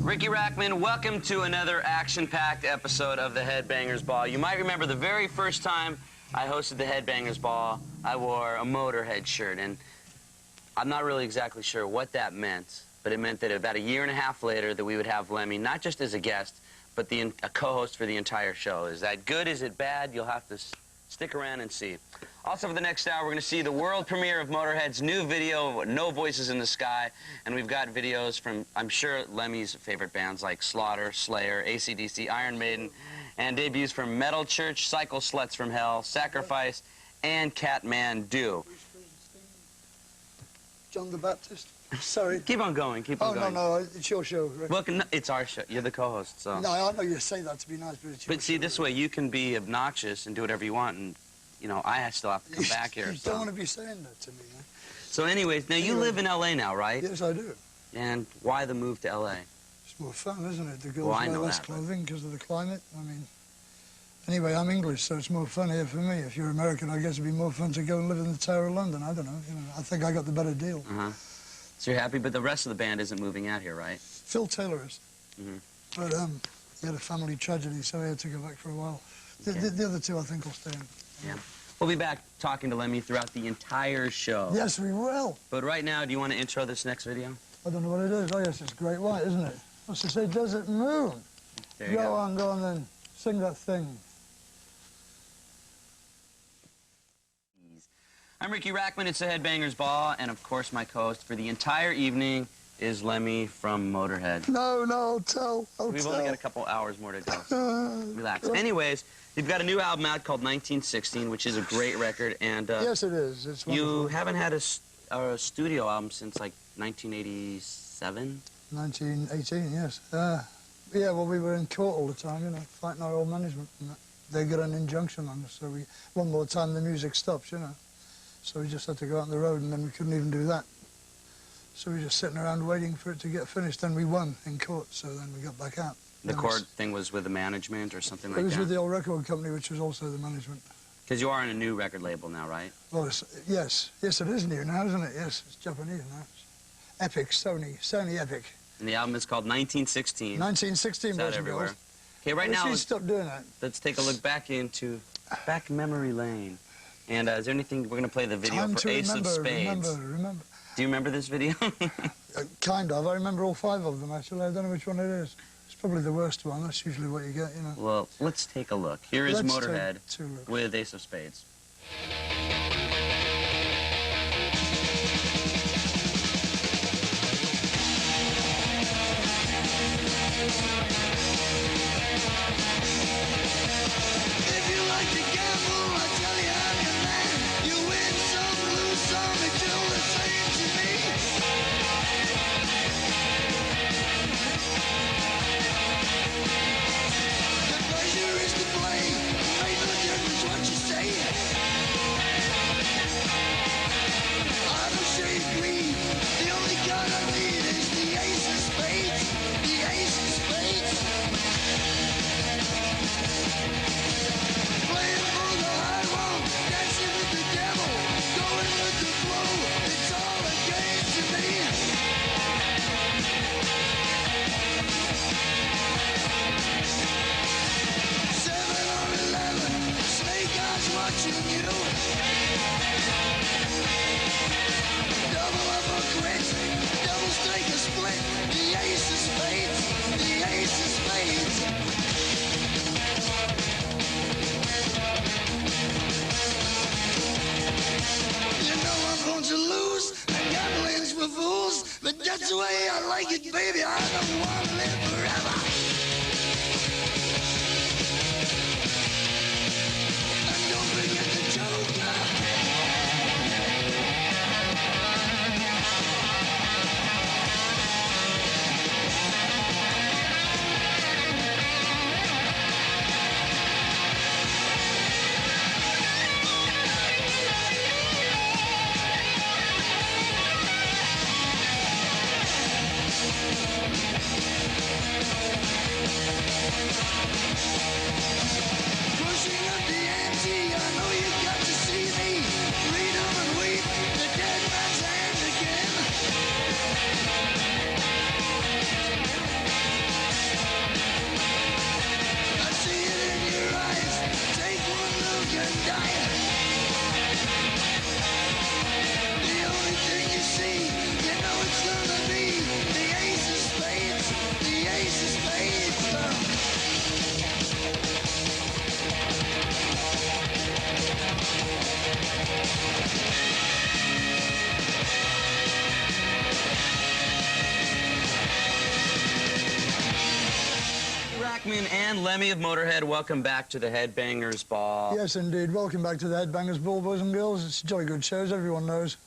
Ricky Rackman, welcome to another action-packed episode of the Headbangers Ball. You might remember the very first time I hosted the Headbangers Ball, I wore a Motorhead shirt, and I'm not really exactly sure what that meant, but it meant that about a year and a half later that we would have Lemmy, not just as a guest, but a co-host for the entire show. Is that good? Is it bad? You'll have to stick around and see. Also, for the next hour, we're going to see the world premiere of Motorhead's new video, No Voices in the Sky, and we've got videos from, I'm sure, Lemmy's favorite bands like Slaughter, Slayer, AC/DC, Iron Maiden, and debuts from Metal Church, Cycle Sluts from Hell, Sacrifice, and Catmandu. John the Baptist. Sorry. Keep on going, keep on going. Oh, no, it's your show, Rick. Well, no, it's our show. You're the co-host, so... No, I know you say that to be nice, but it's your But see, show, this Rick. way you can be obnoxious and do whatever you want, and, you know, I still have to come back here. You don't want to be saying that to me, man. So anyways, now you live in L.A. now, right? Yes, I do. And why the move to L.A.? It's more fun, isn't it? The girls Well, I wear know less that, but- clothing because of the climate. I mean, anyway, I'm English, so it's more fun here for me. If you're American, I guess it'd be more fun to go and live in the Tower of London. I don't know. You know, I think I got the better deal. Uh-huh. So you're happy, but the rest of the band isn't moving out here, right? Phil Taylor is. Mm-hmm. But he had a family tragedy, so he had to go back for a while. Okay. The other two, I think, will stay in. Yeah. We'll be back talking to Lemmy throughout the entire show. Yes, we will. But right now, do you want to intro this next video? I don't know what it is. Oh, yes, it's Great White, isn't it? What's to say, Desert Moon? There you go. Go on, then. Sing that thing. I'm Ricky Rackman, it's the Headbangers Ball, and of course my co-host for the entire evening is Lemmy from Motorhead. No, I'll tell. We've only got a couple hours more to go. Relax. Anyways, you've got a new album out called 1916, which is a great record, and Yes, it is. It's wonderful. you haven't had a studio album since like 1987? 1918, yes. Yeah, well, we were in court all the time, you know, fighting our old management. And that. They got an injunction on us, so one more time the music stops, you know. So we just had to go out on the road, and then we couldn't even do that. So we were just sitting around waiting for it to get finished. Then we won in court, so then we got back out. The court thing was with the management or something like that? It was with the old record company, which was also the management. Because you are on a new record label now, right? Well, yes, it is new now, isn't it? Yes, it's Japanese now. It's Epic, Sony Epic. And the album is called 1916. 1916, It's out boys and everywhere. girls. Okay, right now, Stop doing that. let's take a look back memory lane. And is there anything, we're going to play the video Time for to Ace of Spades. Remember. Do you remember this video? Kind of. I remember all 5 of them, actually. I don't know which one it is. It's probably the worst one. That's usually what you get, you know. Well, let's take a look. Here is Let's Motorhead take 2 looks. with Ace of Spades. If you like to gamble, I tell you I'm your man. You win some, lose some, it's all the same to me. The pleasure is to play, make no difference what you say. I don't share your greed. The only card I need is the ace of spades. The ace of spades. Playing for the high road, dancing with the devil, going with the flow. It's all a game to me. 7 or 11, snake eyes watching you. Double up or quit, double stake or split. The ace of spades, the ace of spades. You know I'm going to lose, and gambling's for fools, but that's the way I like it, baby. I don't want to live forever. And don't forget the joker. And Lemmy of Motorhead, welcome back to the Headbangers Ball. Yes, indeed. Welcome back to the Headbangers Ball, boys and girls. It's jolly good shows, everyone knows.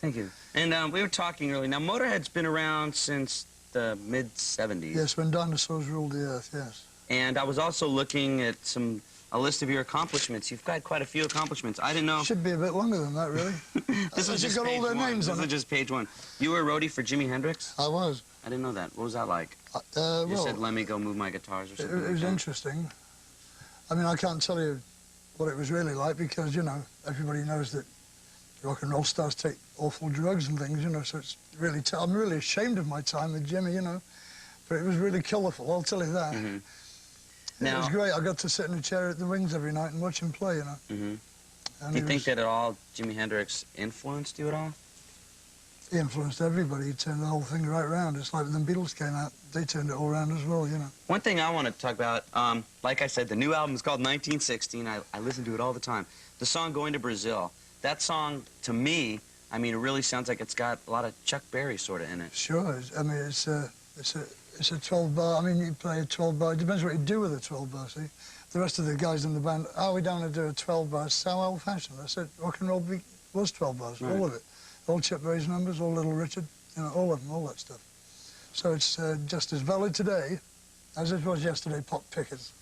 Thank you. And we were talking earlier. Now, Motorhead's been around since the mid-'70s. Yes, when dinosaurs ruled the earth, yes. And I was also looking at a list of your accomplishments. You've got quite a few accomplishments. I didn't know. Should be a bit longer than that, really. This is just got all their names on it. This is just page one. You were a roadie for Jimi Hendrix? I was. I didn't know that. What was that like? Well, You said, "Let me go move my guitars," or something. it was interesting. I mean, I can't tell you what it was really like because, you know, everybody knows that rock and roll stars take awful drugs and things, you know, so it's really I'm really ashamed of my time with Jimmy, you know, but it was really colourful, I'll tell you that. Mm-hmm. It was great. I got to sit in a chair at the Wings every night and watch him play, you know. Mm-hmm. Do you think that at all Jimi Hendrix influenced you at all? He influenced everybody. He turned the whole thing right round. It's like when the Beatles came out, they turned it all around as well, you know. One thing I want to talk about, like I said, the new album is called 1916. I listen to it all the time. The song Going to Brazil, that song, to me, I mean, it really sounds like it's got a lot of Chuck Berry sort of in it. Sure. I mean, it's a 12-bar. I mean, you play a 12-bar. It depends what you do with a 12-bar, see. The rest of the guys in the band, we don't want to do a 12-bar. It's so old-fashioned. I said rock and roll was 12 bars, right. All of it. All Chuck Berry's numbers, all Little Richard, you know, all of them, all that stuff. So it's just as valid today as it was yesterday, Pop Pickers.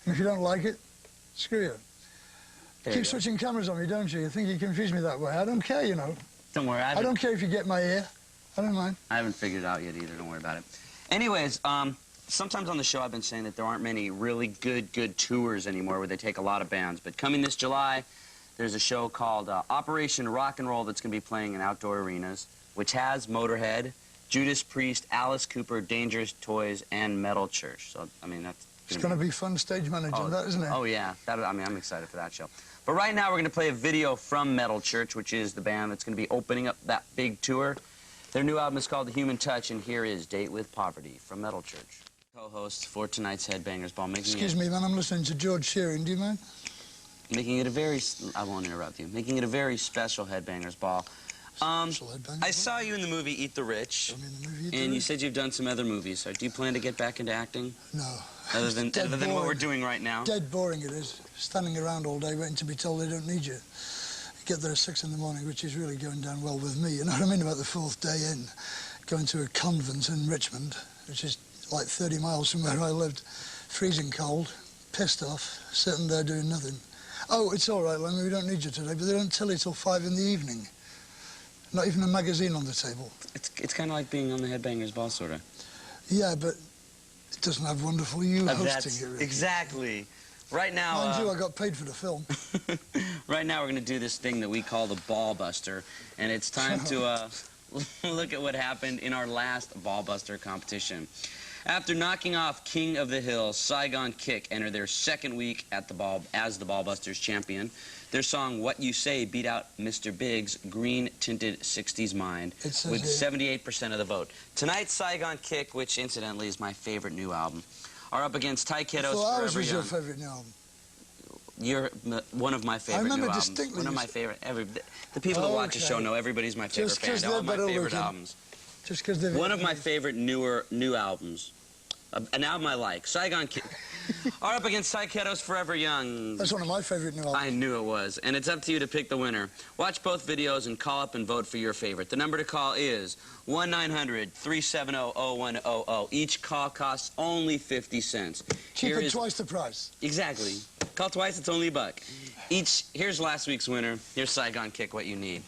If you don't like it, screw you. Keep switching cameras on me, don't you? You think you confuse me that way. I don't care, you know. Don't worry. I don't care if you get my ear. I don't mind. I haven't figured it out yet either. Don't worry about it. Anyways, sometimes on the show I've been saying that there aren't many really good tours anymore where they take a lot of bands. But coming this July, there's a show called Operation Rock and Roll that's going to be playing in outdoor arenas, which has Motorhead, Judas Priest, Alice Cooper, Dangerous Toys, and Metal Church. So, I mean, that's It's going to be fun stage managing that, isn't it? Oh, yeah. I mean, I'm excited for that show. But right now, we're going to play a video from Metal Church, which is the band that's going to be opening up that big tour. Their new album is called The Human Touch, and here is Date with Poverty from Metal Church. Co-host for tonight's Headbangers Ball. Excuse me, man, I'm listening to George Shearing. Do you mind? Making it a very... I won't interrupt you. Making it a very special Headbangers Ball. I saw you in the movie Eat the Rich, and you said you've done some other movies. So do you plan to get back into acting? No. Other than what we're doing right now? Dead boring it is. Standing around all day waiting to be told they don't need you. You get there at 6 in the morning, which is really going down well with me. You know what I mean? About the 4th day in, going to a convent in Richmond, which is like 30 miles from where I lived, freezing cold, pissed off, sitting there doing nothing. Oh, it's all right, Lemmy, we don't need you today, but they don't tell you till 5 in the evening. Not even a magazine on the table. It's kind of like being on the Headbangers Ball, sort of. Yeah, but it doesn't have wonderful you hosting it. Really. Exactly. Right now... Mind you, I got paid for the film. Right now, we're going to do this thing that we call the Ball Buster, and it's time to look at what happened in our last Ball Buster competition. After knocking off King of the Hill, Saigon Kick entered their second week at the Ball as the Ball Busters champion. Their song What You Say beat out Mr. Big's green-tinted 60s mind with 78% of the vote. Tonight's Saigon Kick, which incidentally is my favorite new album, are up against Ty Kiddo's So ours Forever was Young. your favorite new album? You're one of my favorite new albums. I remember distinctly. One of my favorite. The people that watch the show know everybody's my favorite band. All my favorite albums. Just because they're one of my favorite new albums. An album I like. Saigon Kick are up against Ty Kiddo's Forever Young. That's one of my favorite new albums. I knew it was. And it's up to you to pick the winner. Watch both videos and call up and vote for your favorite. The number to call is 1-900-370-0100. Each call costs only 50 cents. Cheaper twice the price. Exactly. Call twice, it's only $1. Here's last week's winner. Here's Saigon Kick, What You Need.